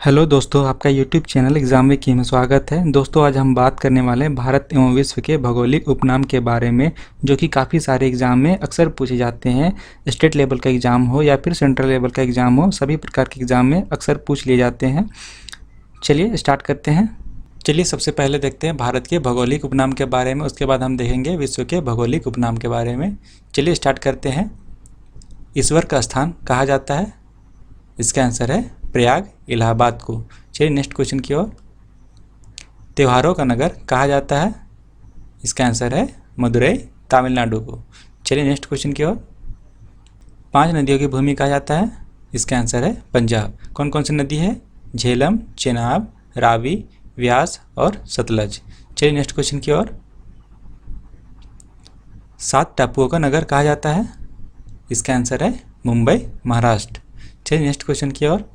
Hello दोस्तों, आपका YouTube channel exam Vicky में स्वागत है। दोस्तों, आज हम बात करने वाले हैं भारत एवं विश्व के भौगोलिक उपनाम के बारे में, जो कि काफ़ी सारे एग्जाम में अक्सर पूछे जाते हैं। स्टेट लेवल का एग्ज़ाम हो या फिर सेंट्रल लेवल का एग्ज़ाम हो, सभी प्रकार के एग्ज़ाम में अक्सर पूछ लिए जाते हैं। चलिए स्टार्ट करते हैं। चलिए सबसे पहले देखते हैं भारत के भौगोलिक उपनाम के बारे में, उसके बाद हम देखेंगे विश्व के भौगोलिक उपनाम के बारे में। चलिए स्टार्ट करते हैं। ईश्वर का स्थान कहा जाता है, इसका आंसर है प्रयाग, इलाहाबाद को। चलिए नेक्स्ट क्वेश्चन की ओर। त्योहारों का नगर कहा जाता है, इसका आंसर है मदुरई, तमिलनाडु को। चलिए नेक्स्ट क्वेश्चन की ओर। 5 नदियों की भूमि कहा जाता है, इसका आंसर है पंजाब। कौन कौन सी नदी है? झेलम, चेनाब, रावी, व्यास और सतलज। चलिए नेक्स्ट क्वेश्चन की ओर। 7 टापुओं का नगर कहा जाता है, इसका आंसर है मुंबई, महाराष्ट्र। चलिए नेक्स्ट क्वेश्चन की ओर।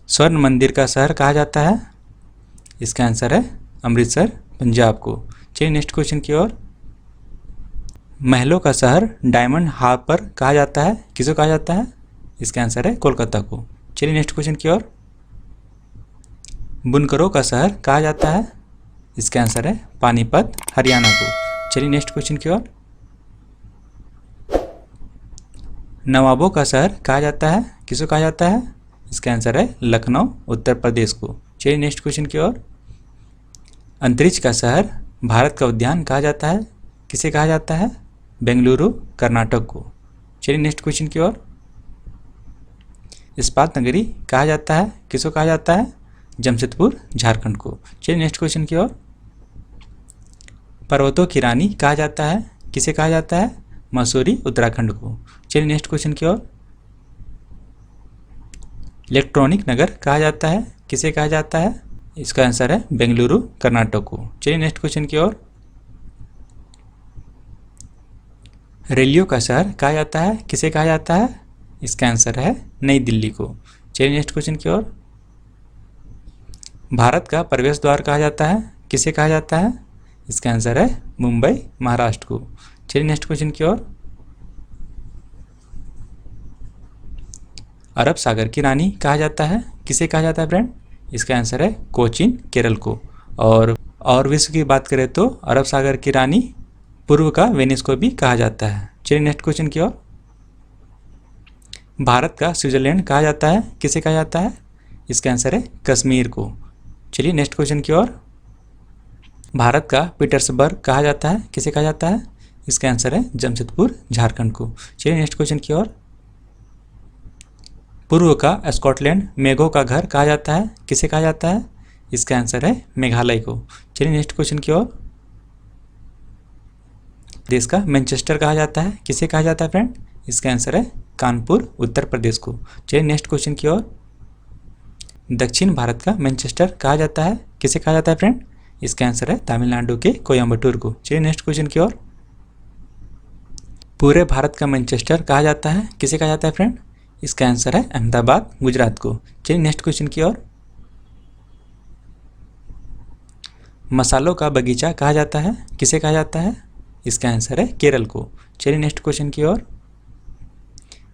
स्वर्ण मंदिर का शहर कहा जाता है, इसका आंसर है अमृतसर, पंजाब को। चलिए नेक्स्ट क्वेश्चन की ओर। महलों का शहर डायमंड हार्बर कहा जाता है, किसको कहा जाता है? इसका आंसर है कोलकाता को। चलिए नेक्स्ट क्वेश्चन की ओर। बुनकरों का शहर कहा जाता है, इसका आंसर है पानीपत, हरियाणा को। चलिए नेक्स्ट क्वेश्चन की ओर। नवाबों का शहर कहा जाता है, किसको कहा जाता है? इसका आंसर है लखनऊ, उत्तर प्रदेश को। चलिए नेक्स्ट क्वेश्चन की ओर। अंतरिक्ष का शहर भारत का उद्यान कहा जाता है, किसे कहा जाता है? बेंगलुरु, कर्नाटक को। चलिए नेक्स्ट क्वेश्चन की ओर। इस्पात नगरी कहा जाता है, किसको कहा जाता है? जमशेदपुर, झारखंड को। चलिए नेक्स्ट क्वेश्चन की ओर। पर्वतों की रानी कहा जाता है, किसे कहा जाता है? मसूरी, उत्तराखंड को। चलिए नेक्स्ट क्वेश्चन की ओर। इलेक्ट्रॉनिक नगर कहा जाता है, किसे कहा जाता है? इसका आंसर है बेंगलुरु, कर्नाटक को। चलिए नेक्स्ट क्वेश्चन की ओर। रेलियो का शहर कहा जाता है, किसे कहा जाता है? इसका आंसर है नई दिल्ली को। चलिए नेक्स्ट क्वेश्चन की ओर। भारत का प्रवेश द्वार कहा जाता है, किसे कहा जाता है? इसका आंसर है मुंबई, महाराष्ट्र को। चलिए नेक्स्ट क्वेश्चन की ओर। अरब सागर की रानी कहा जाता है, किसे कहा जाता है फ्रेंड? इसका आंसर है कोचीन, केरल को। और विश्व की बात करें तो अरब सागर की रानी पूर्व का वेनिस को भी कहा जाता है। चलिए नेक्स्ट क्वेश्चन की ओर। भारत का स्विट्जरलैंड कहा जाता है, किसे कहा जाता है? इसका आंसर है कश्मीर को। चलिए नेक्स्ट क्वेश्चन की ओर। भारत का पीटर्सबर्ग कहा जाता है, किसे कहा जाता है? इसका आंसर है जमशेदपुर, झारखंड को। चलिए नेक्स्ट क्वेश्चन की ओर। पूर्व का स्कॉटलैंड मेघों का घर कहा जाता है, किसे कहा जाता है? इसका आंसर है मेघालय को। चलिए नेक्स्ट क्वेश्चन की ओर। देश का मैनचेस्टर कहा जाता है, किसे कहा जाता है फ्रेंड? इसका आंसर है कानपुर, उत्तर प्रदेश को। चलिए नेक्स्ट क्वेश्चन की ओर। दक्षिण भारत का मैनचेस्टर कहा जाता है, किसे कहा जाता है फ्रेंड? इसका आंसर है तमिलनाडु के कोयम्बटूर को। चलिए नेक्स्ट क्वेश्चन की ओर। पूरे भारत का मैनचेस्टर कहा जाता है, किसे कहा जाता है फ्रेंड? इसका आंसर है अहमदाबाद, गुजरात को। चलिए नेक्स्ट क्वेश्चन की ओर। मसालों का बगीचा कहा जाता है, किसे कहा जाता है? इसका आंसर है केरल को। चलिए नेक्स्ट क्वेश्चन की ओर।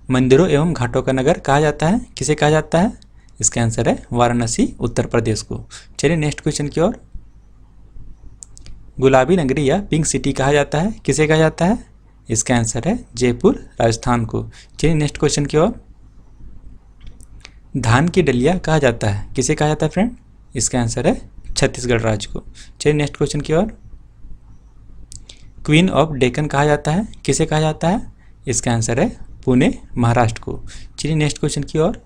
मंदिरों एवं घाटों का नगर कहा जाता है, किसे कहा जाता है? इसका आंसर है वाराणसी, उत्तर प्रदेश को। चलिए नेक्स्ट क्वेश्चन की ओर। गुलाबी नगरी या पिंक सिटी कहा जाता है, किसे कहा जाता है? इसका आंसर है जयपुर, राजस्थान को। चलिए नेक्स्ट क्वेश्चन की ओर। धान की डलिया कहा जाता है, किसे कहा जाता है फ्रेंड? इसका आंसर है छत्तीसगढ़ राज्य को। चलिए नेक्स्ट क्वेश्चन की ओर। क्वीन ऑफ डेक्कन कहा जाता है, किसे कहा जाता है? इसका आंसर है पुणे, महाराष्ट्र को। चलिए नेक्स्ट क्वेश्चन की ओर।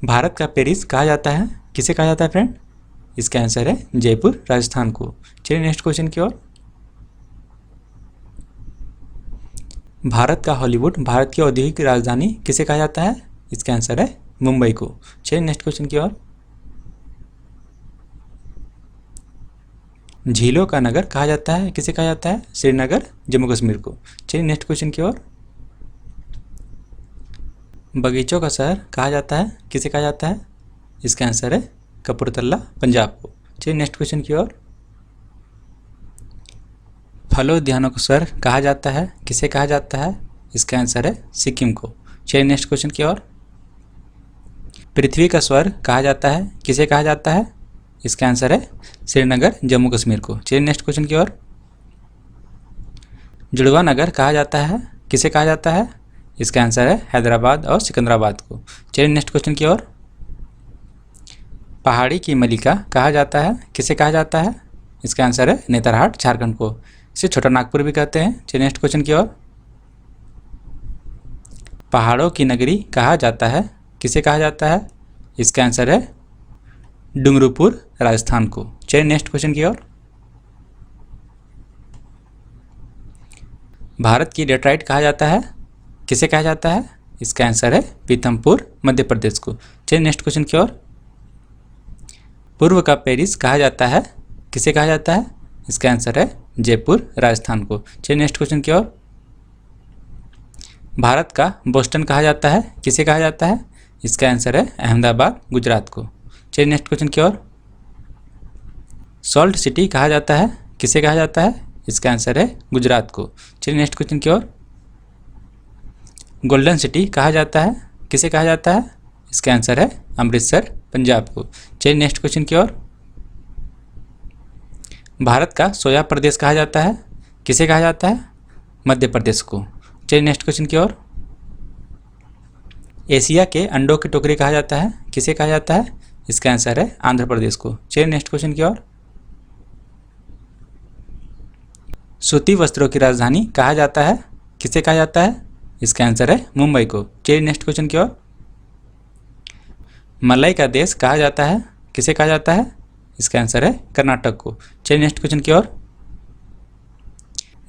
भारत का पेरिस कहा जाता है, किसे कहा जाता है फ्रेंड? इसका आंसर है जयपुर, राजस्थान को। चलिए नेक्स्ट क्वेश्चन की ओर। भारत का हॉलीवुड भारत की औद्योगिक राजधानी किसे कहा जाता है? इसका आंसर है मुंबई को। चलिए नेक्स्ट क्वेश्चन की ओर। झीलों का नगर कहा जाता है, किसे कहा जाता है? श्रीनगर, जम्मू कश्मीर को। चलिए नेक्स्ट क्वेश्चन की ओर। बगीचों का शहर कहा जाता है, किसे कहा जाता है? इसका आंसर है कपूरथला, पंजाब को। चलिए नेक्स्ट क्वेश्चन की ओर। फलोद्यानों का शहर कहा जाता है, किसे कहा जाता है? इसका आंसर है सिक्किम को। चलिए नेक्स्ट क्वेश्चन की ओर। पृथ्वी का स्वर्ग कहा जाता है, किसे कहा जाता है? इसका आंसर है श्रीनगर जम्मू कश्मीर को। चलिए नेक्स्ट क्वेश्चन की ओर। जुड़वा नगर कहा जाता है, किसे कहा जाता है? इसका आंसर है हैदराबाद और सिकंदराबाद को। चलिए नेक्स्ट क्वेश्चन की ओर। पहाड़ी की मलिका कहा जाता है, किसे कहा जाता है? इसका आंसर है नेतरहाट झारखंड को। इसे छोटा नागपुर भी कहते हैं। चलिए नेक्स्ट क्वेश्चन की ओर। पहाड़ों की नगरी कहा जाता है, किसे कहा जाता है? इसका आंसर है डूंगरपुर राजस्थान को। चलिए नेक्स्ट क्वेश्चन की ओर। भारत की डेट्राइट कहा जाता है, किसे कहा जाता है? इसका आंसर है पीथमपुर मध्य प्रदेश को। चलिए नेक्स्ट क्वेश्चन की ओर। पूर्व का पेरिस कहा जाता है, किसे कहा जाता है? इसका आंसर है जयपुर राजस्थान को। चलिए नेक्स्ट क्वेश्चन की ओर। भारत का बोस्टन कहा जाता है, किसे कहा जाता है? इसका आंसर है अहमदाबाद गुजरात को। चलिए नेक्स्ट क्वेश्चन की ओर। सॉल्ट सिटी कहा जाता है, किसे कहा जाता है? इसका आंसर है गुजरात को। चलिए नेक्स्ट क्वेश्चन की ओर। गोल्डन सिटी कहा जाता है, किसे कहा जाता है? इसका आंसर है अमृतसर पंजाब को। चलिए नेक्स्ट क्वेश्चन की ओर। भारत का सोया प्रदेश कहा जाता है, किसे कहा जाता है? मध्य प्रदेश को। चलिए नेक्स्ट क्वेश्चन की ओर। एशिया के अंडों की टोकरी कहा जाता है, किसे कहा जाता है? इसका आंसर है आंध्र प्रदेश को। चलिए नेक्स्ट क्वेश्चन की ओर। सूती वस्त्रों की राजधानी कहा जाता है, किसे कहा जाता है? इसका आंसर है मुंबई को। चलिए नेक्स्ट क्वेश्चन की ओर। मलाई का देश कहा जाता है, किसे कहा जाता है? इसका आंसर है कर्नाटक को। चलिए नेक्स्ट क्वेश्चन की ओर।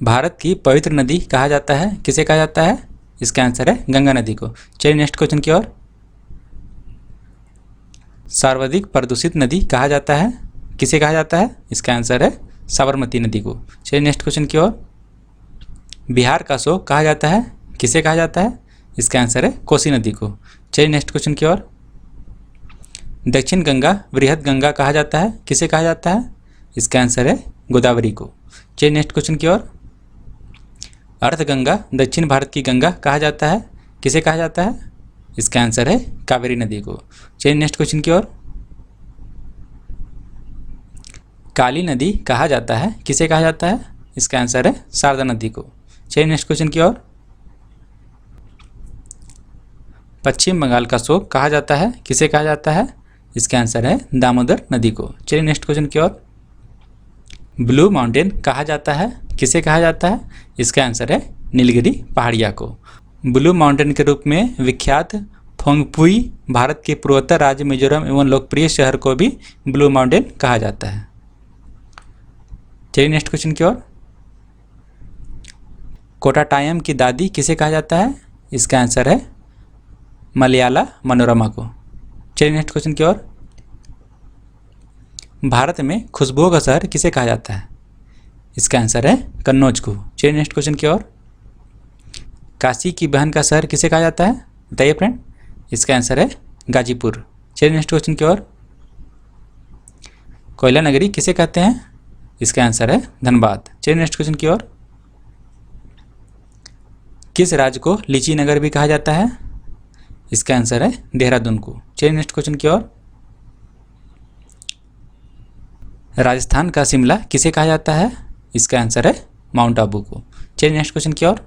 भारत की पवित्र नदी कहा जाता है, किसे कहा जाता है? इसका आंसर है गंगा नदी को। चलिए नेक्स्ट क्वेश्चन की ओर। सर्वाधिक प्रदूषित नदी कहा जाता है, किसे कहा जाता है? इसका आंसर है साबरमती नदी को। चलिए नेक्स्ट क्वेश्चन की ओर। बिहार का शोक कहा जाता है, किसे कहा जाता है? इसका आंसर है कोसी नदी को। चलिए नेक्स्ट क्वेश्चन की ओर। दक्षिण गंगा बृहद गंगा कहा जाता है, किसे कहा जाता है? इसका आंसर है गोदावरी को। चलिए नेक्स्ट क्वेश्चन की ओर। अर्ध गंगा दक्षिण भारत की गंगा कहा जाता है, किसे कहा जाता है? इसका आंसर है कावेरी नदी को। चलिए नेक्स्ट क्वेश्चन की ओर। काली नदी कहा जाता है, किसे कहा जाता है? इसका आंसर है शारदा नदी को। चलिए नेक्स्ट क्वेश्चन की ओर। पश्चिम बंगाल का शोक कहा जाता है, किसे कहा जाता है? इसका आंसर है दामोदर नदी को। चलिए नेक्स्ट क्वेश्चन की ओर। ब्लू माउंटेन कहा जाता है, किसे कहा जाता है? इसका आंसर है नीलगिरी पहाड़िया को। ब्लू माउंटेन के रूप में विख्यात फोंगपुई भारत के पूर्वोत्तर राज्य मिजोरम एवं लोकप्रिय शहर को भी ब्लू माउंटेन कहा जाता है। चलिए नेक्स्ट क्वेश्चन की ओर। कोटाटायम की दादी किसे कहा जाता है? इसका आंसर है मलयाला मनोरमा को। चलिए नेक्स्ट क्वेश्चन की ओर। भारत में खुशबुओं का शहर किसे कहा जाता है? इसका आंसर है कन्नौज को। चलिए नेक्स्ट क्वेश्चन की ओर। काशी की बहन का शहर किसे कहा जाता है? बताइए फ्रेंड। इसका आंसर है गाजीपुर। चलिए नेक्स्ट क्वेश्चन की ओर। कोयला नगरी किसे कहते हैं? इसका आंसर है धनबाद। चलिए नेक्स्ट क्वेश्चन की ओर। किस राज्य को लीची नगर भी कहा जाता है? इसका आंसर है देहरादून को। चलिए नेक्स्ट क्वेश्चन की ओर। राजस्थान का शिमला किसे कहा जाता है? इसका आंसर है माउंट आबू को। चलिए नेक्स्ट क्वेश्चन की ओर।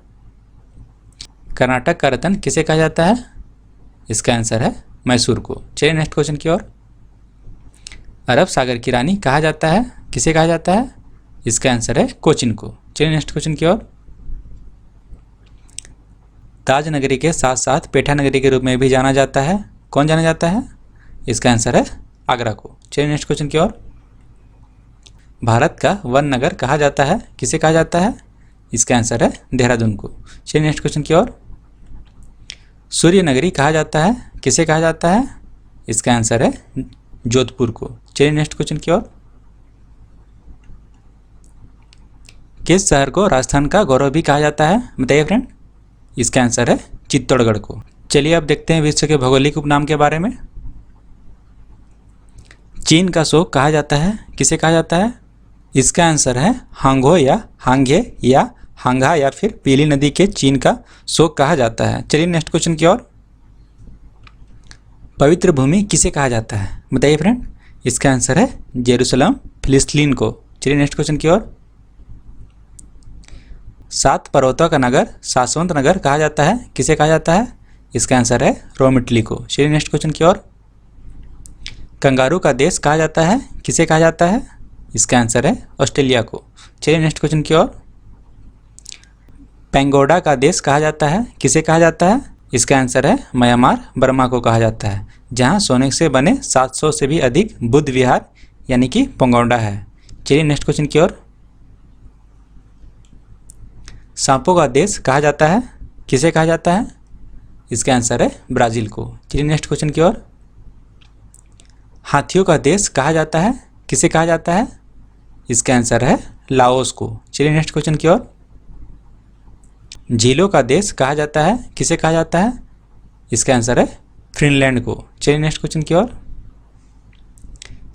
कर्नाटक का रतन किसे कहा जाता है? इसका आंसर है मैसूर को। चलिए नेक्स्ट क्वेश्चन की ओर। अरब सागर की रानी कहा जाता है, किसे कहा जाता है? इसका आंसर है कोचिन को। चलिए नेक्स्ट क्वेश्चन की ओर। ताज नगरी के साथ साथ पेठा नगरी के रूप में भी जाना जाता है, कौन जाना जाता है? इसका आंसर है आगरा को। चलिए नेक्स्ट क्वेश्चन की ओर। भारत का वन नगर कहा जाता है, किसे कहा जाता है? इसका आंसर है देहरादून को। चलिए नेक्स्ट क्वेश्चन की ओर। सूर्य नगरी कहा जाता है, किसे कहा जाता है? इसका आंसर है जोधपुर को। चलिए नेक्स्ट क्वेश्चन की ओर। किस शहर को राजस्थान का गौरव भी कहा जाता है, बताइए फ्रेंड। इसका आंसर है चित्तौड़गढ़ को। चलिए अब देखते हैं विश्व के भौगोलिक उपनाम के बारे में। चीन का शोक कहा जाता है, किसे कहा जाता है? इसका आंसर है हांगहो या हांगे या हांगा या फिर पीली नदी के चीन का शोक कहा जाता है। चलिए नेक्स्ट क्वेश्चन की ओर। पवित्र भूमि किसे कहा जाता है, बताइए फ्रेंड। इसका आंसर है जेरूसलम फिलिस्तीन को। चलिए नेक्स्ट क्वेश्चन की ओर। 7 पर्वतों का नगर शाश्वत नगर कहा जाता है, किसे कहा जाता है। इसका आंसर है रोम इटली को। चलिए नेक्स्ट क्वेश्चन की ओर। कंगारू का देश कहा जाता है, किसे कहा जाता है। इसका आंसर है ऑस्ट्रेलिया को। चलिए नेक्स्ट क्वेश्चन की ओर। पेंगोडा का देश कहा जाता है, किसे कहा जाता है। इसका आंसर है म्यांमार बर्मा को कहा जाता है, जहां सोने से बने 700 से भी अधिक बुद्ध विहार यानी कि पेंगोडा है। चलिए नेक्स्ट क्वेश्चन की ओर। सांपों का देश कहा जाता है, किसे कहा जाता है। इसका आंसर है ब्राज़ील को। चलिए नेक्स्ट क्वेश्चन की ओर। हाथियों का देश कहा जाता है, किसे कहा जाता है। इसका आंसर है लाओस को। चलिए नेक्स्ट क्वेश्चन की ओर। झीलों का देश कहा जाता है, किसे कहा जाता है। इसका आंसर है फिनलैंड को। चलिए नेक्स्ट क्वेश्चन की ओर।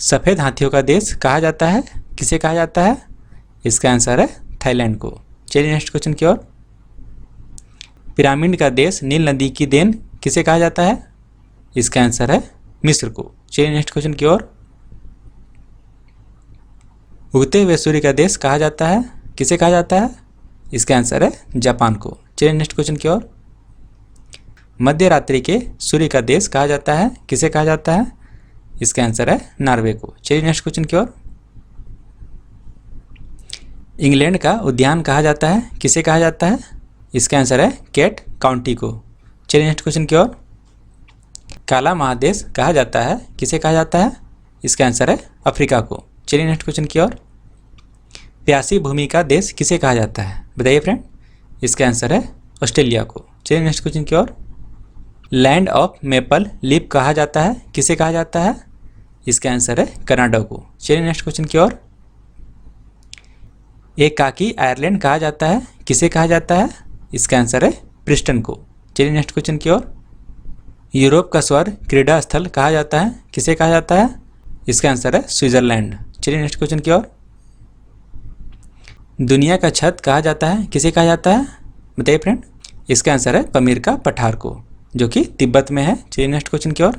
सफ़ेद हाथियों का देश कहा जाता है, किसे कहा जाता है। इसका आंसर है थाईलैंड को। चलिए नेक्स्ट क्वेश्चन की ओर। पिरामिड का देश नील नदी की देन किसे कहा जाता है। इसका आंसर है मिस्र को। चलिए नेक्स्ट क्वेश्चन की ओर। उगते हुए सूर्य का देश कहा जाता है, किसे कहा जाता है। इसका आंसर है जापान को। चलिए नेक्स्ट क्वेश्चन की ओर। मध्य रात्रि के सूर्य का देश कहा जाता है, किसे कहा जाता है। इसका आंसर है नॉर्वे को। चलिए नेक्स्ट क्वेश्चन की ओर। इंग्लैंड का उद्यान कहा जाता है, किसे कहा जाता है। इसका आंसर है केट काउंटी को। चलिए नेक्स्ट क्वेश्चन की ओर। काला महादेश कहा जाता है, किसे कहा जाता है। इसका आंसर है अफ्रीका को। चलिए नेक्स्ट क्वेश्चन की ओर। प्यासी भूमि का देश किसे कहा जाता है, बताइए फ्रेंड। इसका आंसर है ऑस्ट्रेलिया को। चलिए नेक्स्ट क्वेश्चन की ओर। लैंड ऑफ मेपल लीफ कहा जाता है, किसे कहा जाता है। इसका आंसर है कनाडा को। चलिए नेक्स्ट क्वेश्चन की ओर। एकाकी आयरलैंड कहा जाता है, किसे कहा जाता है। इसका आंसर है प्रिस्टन को। चलिए नेक्स्ट क्वेश्चन की ओर। यूरोप का स्वर्ग क्रीड़ा स्थल कहा जाता है, किसे कहा जाता है। इसका आंसर है स्विट्जरलैंड। चलिए नेक्स्ट क्वेश्चन की ओर। दुनिया का छत कहा जाता है, किसे कहा जाता है, बताइए फ्रेंड। इसका आंसर है पमीर का पठार को, जो कि तिब्बत में है। चलिए नेक्स्ट क्वेश्चन की ओर।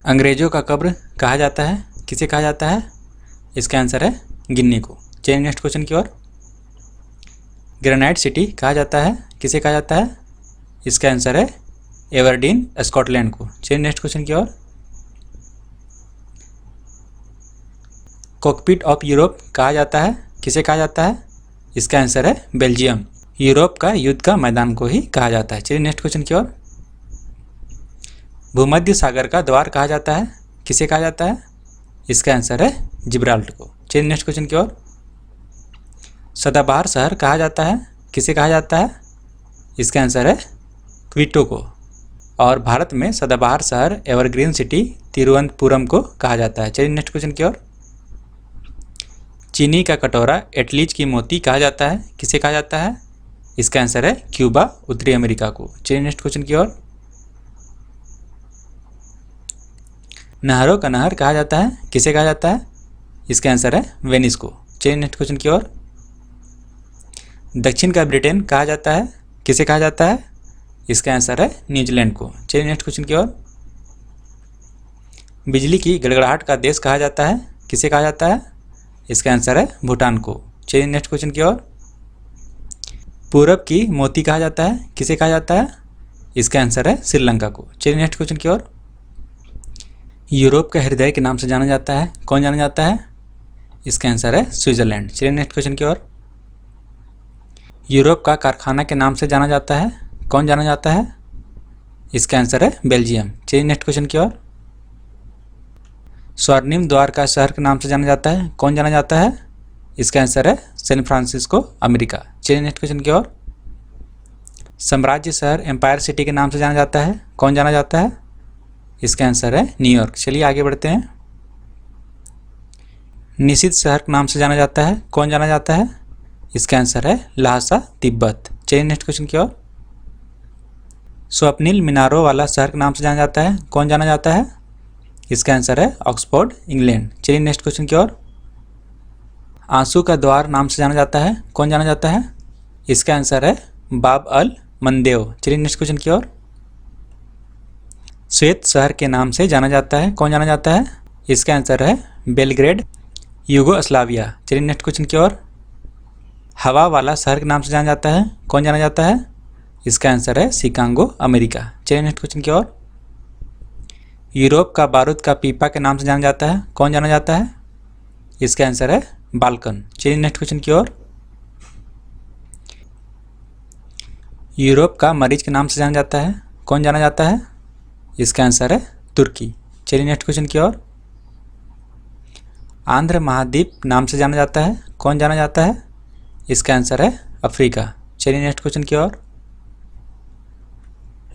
अंग्रेजों का कब्र कहा जाता है, किसे कहा जाता है। इसका आंसर है गिन्नी को। चलिए नेक्स्ट क्वेश्चन की ओर। ग्रेनाइट सिटी कहा जाता है, किसे कहा जाता है। इसका आंसर है एवरडीन स्कॉटलैंड को। चलिए नेक्स्ट क्वेश्चन की ओर। कॉकपिट ऑफ यूरोप कहा जाता है, किसे कहा जाता है। इसका आंसर है बेल्जियम। यूरोप का युद्ध का मैदान को ही कहा जाता है। चलिए नेक्स्ट क्वेश्चन की ओर। भूमध्य सागर का द्वार कहा जाता है, किसे कहा जाता है। इसका आंसर है जिब्राल्टर को। चलिए नेक्स्ट क्वेश्चन की ओर। सदाबहार शहर कहा जाता है, किसे कहा जाता है। इसका आंसर है क्विटो को। और भारत में सदाबहार शहर एवरग्रीन सिटी तिरुवनंतपुरम को कहा जाता है। चलिए नेक्स्ट क्वेश्चन की ओर। चीनी का कटोरा एटलीज की मोती कहा जाता है, किसे कहा जाता है। इसका आंसर है क्यूबा उत्तरी अमेरिका को। चलिए नेक्स्ट क्वेश्चन की ओर। नहरों का नहर कहा जाता है, किसे कहा जाता है। इसका आंसर है वेनिस को। चलिए नेक्स्ट क्वेश्चन की ओर। दक्षिण का ब्रिटेन कहा जाता है, किसे कहा जाता है। इसका आंसर है न्यूजीलैंड को। चलिए नेक्स्ट क्वेश्चन की ओर। बिजली की गड़गड़ाहट का देश कहा जाता है, किसे कहा जाता है। इसका आंसर है भूटान को। चलिए नेक्स्ट क्वेश्चन की ओर। पूरब की मोती कहा जाता है, किसे कहा जाता है। इसका आंसर है श्रीलंका को। चलिए नेक्स्ट क्वेश्चन की ओर। यूरोप का हृदय के नाम से जाना जाता है, कौन जाना जाता है। इसका आंसर है स्विट्जरलैंड। चलिए नेक्स्ट क्वेश्चन की ओर। यूरोप का कारखाना के नाम से जाना जाता है, कौन जाना जाता है। इसका आंसर है बेल्जियम। चलिए नेक्स्ट क्वेश्चन की ओर। स्वर्णिम द्वार का शहर के नाम से जाना जाता है, कौन जाना जाता है। इसका आंसर है सैन फ्रांसिस्को अमेरिका। चलिए नेक्स्ट क्वेश्चन की ओर। साम्राज्य शहर एम्पायर सिटी के नाम से जाना जाता है, कौन जाना जाता है। इसका आंसर है न्यूयॉर्क। चलिए आगे बढ़ते हैं। निषिद्ध शहर के नाम से जाना जाता है, कौन जाना जाता है। इसका आंसर है लहासा तिब्बत। चलिए नेक्स्ट क्वेश्चन की ओर। स्वप्निल मीनारों वाला शहर के नाम से जाना जाता है, कौन जाना जाता है। इसका आंसर है ऑक्सफोर्ड इंग्लैंड। चलिए नेक्स्ट क्वेश्चन की ओर। आंसू का द्वार नाम से जाना जाता है, कौन जाना जाता है? इसका आंसर है बाब अल मंदेव। चलिए नेक्स्ट क्वेश्चन की ओर। श्वेत शहर के नाम से जाना जाता है, कौन जाना जाता है? इसका आंसर है बेलग्रेड, यूगोस्लाविया। चलिए नेक्स्ट क्वेश्चन की ओर। हवा वाला शहर के नाम से जाना जाता है, कौन जाना जाता है? इसका आंसर है शिकागो, अमेरिका। चलिए नेक्स्ट क्वेश्चन की ओर। यूरोप का बारूद का पीपा के नाम से जाना जाता है, कौन जाना जाता है? इसका आंसर है बाल्कन। चलिए नेक्स्ट क्वेश्चन की ओर। यूरोप का मरीज के नाम से जाना जाता है, कौन जाना जाता है? इसका आंसर है तुर्की। चलिए नेक्स्ट क्वेश्चन की ओर। आंध्र महाद्वीप नाम से जाना जाता है, कौन जाना जाता है? इसका आंसर है अफ्रीका। चलिए नेक्स्ट क्वेश्चन की ओर।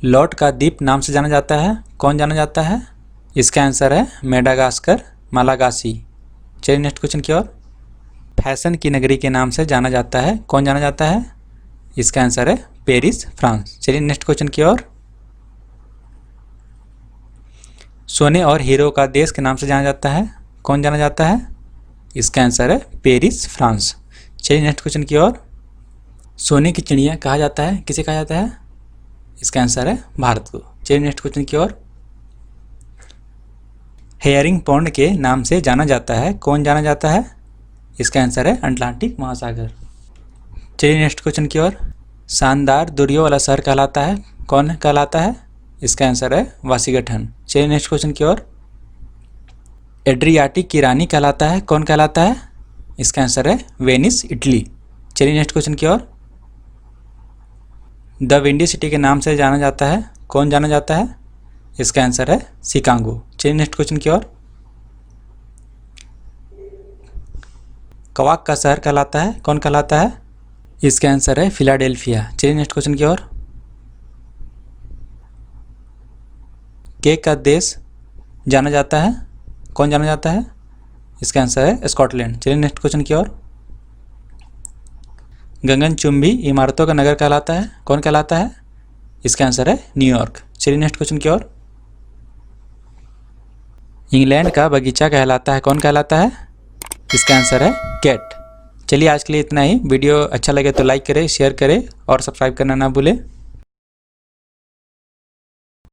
लॉट का द्वीप नाम से जाना जाता है, कौन जाना जाता है? इसका आंसर है मेडागास्कर, मालागासी। चलिए नेक्स्ट क्वेश्चन की ओर। फैशन की नगरी के नाम से जाना जाता है, कौन जाना जाता है? इसका आंसर है पेरिस, फ्रांस। चलिए नेक्स्ट क्वेश्चन की ओर। सोने और हीरो का देश के नाम से जाना जाता है, कौन जाना जाता है? इसका आंसर है पेरिस, फ्रांस। चलिए नेक्स्ट क्वेश्चन की ओर। सोने की चिड़िया कहा जाता है, किसे कहा जाता है? इसका आंसर है भारत को। चलिए नेक्स्ट क्वेश्चन की ओर। हेयरिंग पौंड के नाम से जाना जाता है, कौन जाना जाता है? इसका आंसर है अटलांटिक महासागर। चलिए नेक्स्ट क्वेश्चन की ओर। शानदार दूरियों वाला शहर कहलाता है, कौन कहलाता है? इसका आंसर है वाशिंगटन। चलिए नेक्स्ट क्वेश्चन की ओर। एड्रियाटिक की रानी कहलाता है, कौन कहलाता है? इसका आंसर है वेनिस, इटली। चलिए नेक्स्ट क्वेश्चन की ओर। द विंडी सिटी के नाम से जाना जाता है, कौन जाना जाता है? इसका आंसर है शिकागो। चलिए नेक्स्ट क्वेश्चन की ओर। कवाक का शहर कहलाता है, कौन कहलाता है? इसका आंसर है फिलाडेल्फिया। चलिए नेक्स्ट क्वेश्चन की ओर। केक का देश जाना जाता है, कौन जाना जाता है? इसका आंसर है स्कॉटलैंड। चलिए नेक्स्ट क्वेश्चन की ओर। गगनचुंबी इमारतों का नगर कहलाता है, कौन कहलाता है? इसका आंसर है न्यूयॉर्क। चलिए नेक्स्ट क्वेश्चन की ओर। इंग्लैंड का बगीचा कहलाता है, कौन कहलाता है? इसका आंसर है कैट। चलिए आज के लिए इतना ही। वीडियो अच्छा लगे तो लाइक करें, शेयर करें और सब्सक्राइब करना ना भूलें।